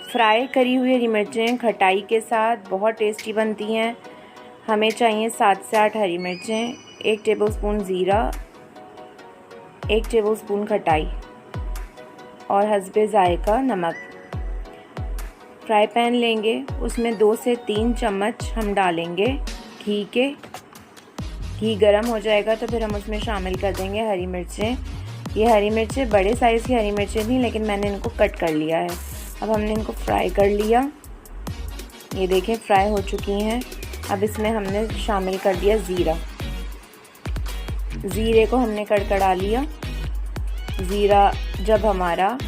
Fry करी हुई हरी मिर्चें खटाई के साथ बहुत टेस्टी बनती हैं। हमें चाहिए 7 से 8 हरी मिर्चें, 1 टेबलस्पून ज़ीरा, 1 टेबलस्पून खटाई और हस्बे ज़ायका नमक। फ्राई पैन लेंगे, उसमें 2 से 3 चम्मच हम डालेंगे घी के। घी गरम हो जाएगा तो फिर हम उसमें शामिल कर देंगे हरी मिर्चें। ये हरी मिर्चें बड़े साइज़ की हरी मिर्चें थी, लेकिन मैंने इनको कट कर लिया है। अब हमने इनको फ्राई कर लिया, ये देखें फ्राई हो चुकी हैं। अब इसमें हमने शामिल कर दिया ज़ीरा। ज़ीरे को हमने कड़कड़ा लिया। ज़ीरा जब हमारा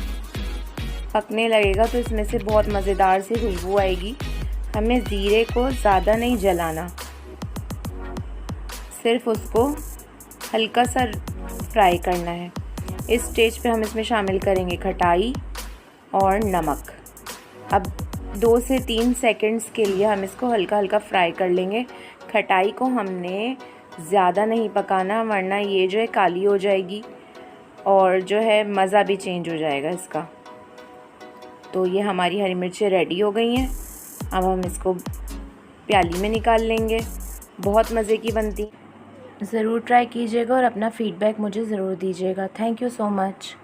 पकने लगेगा तो इसमें से बहुत मज़ेदार सी खुशबू आएगी। हमें ज़ीरे को ज़्यादा नहीं जलाना, सिर्फ उसको हल्का सा फ्राई करना है। इस स्टेज पे हम इसमें शामिल करेंगे खटाई और नमक। अब 2 से 3 सेकंड्स के लिए हम इसको हल्का हल्का फ्राई कर लेंगे। खटाई को हमने ज़्यादा नहीं पकाना, वरना ये जो है काली हो जाएगी और जो है मज़ा भी चेंज हो जाएगा इसका। तो ये हमारी हरी मिर्चें रेडी हो गई हैं। अब हम इसको प्याली में निकाल लेंगे। बहुत मज़े की बनती, ज़रूर ट्राई कीजिएगा और अपना फ़ीडबैक मुझे ज़रूर दीजिएगा। Thank you so much.